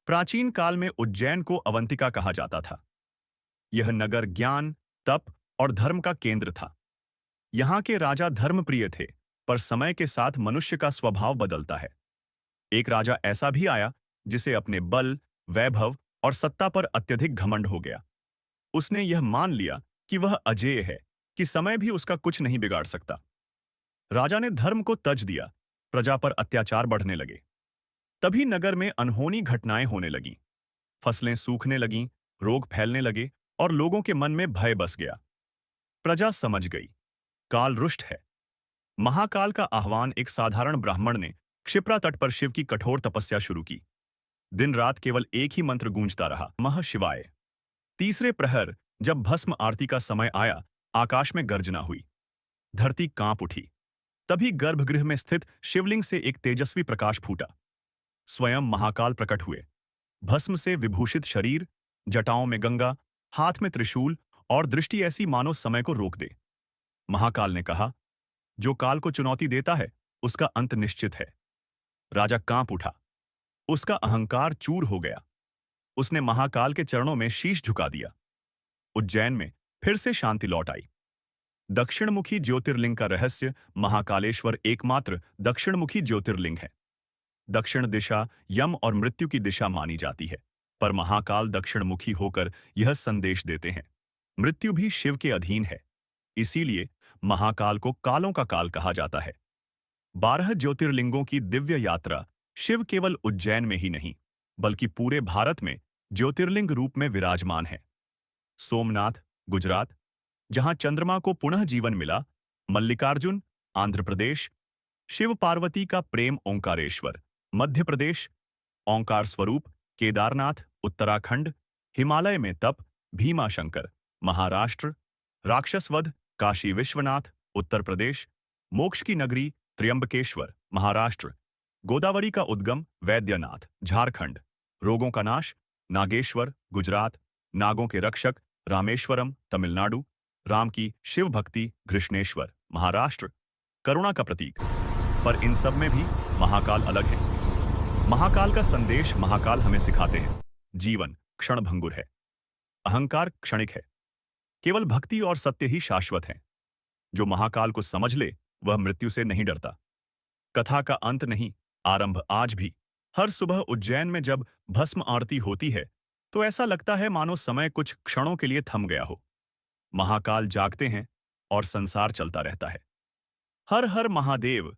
प्राचीन काल में उज्जैन को अवंतिका कहा जाता था। यह नगर ज्ञान, तप और धर्म का केंद्र था। यहाँ के राजा धर्मप्रिय थे, पर समय के साथ मनुष्य का स्वभाव बदलता है। एक राजा ऐसा भी आया जिसे अपने बल, वैभव और सत्ता पर अत्यधिक घमंड हो गया। उसने यह मान लिया कि वह अजेय है, कि समय भी उसका कुछ नहीं बिगाड़ सकता। राजा ने धर्म को तज दिया, प्रजा पर अत्याचार बढ़ने लगे। तभी नगर में अनहोनी घटनाएं होने लगीं। फसलें सूखने लगीं, रोग फैलने लगे और लोगों के मन में भय बस गया। प्रजा समझ गई, काल रुष्ट है। महाकाल का आह्वान एक साधारण ब्राह्मण ने क्षिप्रा तट पर शिव की कठोर तपस्या शुरू की। दिन रात केवल एक ही मंत्र गूंजता रहा, मह शिवाय। तीसरे प्रहर जब भस्म आरती का समय आया, आकाश में गर्जना हुई, धरती कांप उठी। तभी गर्भगृह में स्थित शिवलिंग से एक तेजस्वी प्रकाश फूटा। स्वयं महाकाल प्रकट हुए, भस्म से विभूषित शरीर, जटाओं में गंगा, हाथ में त्रिशूल और दृष्टि ऐसी मानो समय को रोक दे। महाकाल ने कहा, जो काल को चुनौती देता है, उसका अंत निश्चित है। राजा कांप उठा, उसका अहंकार चूर हो गया। उसने महाकाल के चरणों में शीश झुका दिया। उज्जैन में फिर से शांति लौट आई। दक्षिणमुखी ज्योतिर्लिंग का रहस्य। महाकालेश्वर एकमात्र दक्षिणमुखी ज्योतिर्लिंग है। दक्षिण दिशा यम और मृत्यु की दिशा मानी जाती है, पर महाकाल दक्षिणमुखी होकर यह संदेश देते हैं, मृत्यु भी शिव के अधीन है। इसीलिए महाकाल को कालों का काल कहा जाता है। 12 ज्योतिर्लिंगों की दिव्य यात्रा। शिव केवल उज्जैन में ही नहीं, बल्कि पूरे भारत में ज्योतिर्लिंग रूप में विराजमान है। सोमनाथ, गुजरात, जहां चंद्रमा को पुनः जीवन मिला। मल्लिकार्जुन, आंध्र प्रदेश, शिव पार्वती का प्रेम ओंकारेश्वर, मध्य प्रदेश, ओंकार स्वरूप, केदारनाथ, उत्तराखंड, हिमालय में तप, भीमाशंकर, महाराष्ट्र, राक्षसवध, काशी विश्वनाथ, उत्तर प्रदेश, मोक्ष की नगरी, त्र्यंबकेश्वर, महाराष्ट्र, गोदावरी का उद्गम, वैद्यनाथ, झारखंड, रोगों का नाश, नागेश्वर, गुजरात, नागों के रक्षक, रामेश्वरम, तमिलनाडु, राम की शिव भक्ति, कृष्णेश्वर, महाराष्ट्र, करुणा का प्रतीक। पर इन सब में भी महाकाल अलग है। महाकाल का संदेश। महाकाल हमें सिखाते हैं, जीवन क्षणभंगुर है, अहंकार क्षणिक है, केवल भक्ति और सत्य ही शाश्वत है। जो महाकाल को समझ ले, वह मृत्यु से नहीं डरता। कथा का अंत नहीं, आरंभ आज भी। हर सुबह उज्जैन में जब भस्म आरती होती है, तो ऐसा लगता है मानो समय कुछ क्षणों के लिए थम गया हो। महाकाल जागते हैं और संसार चलता रहता है। हर हर महादेव।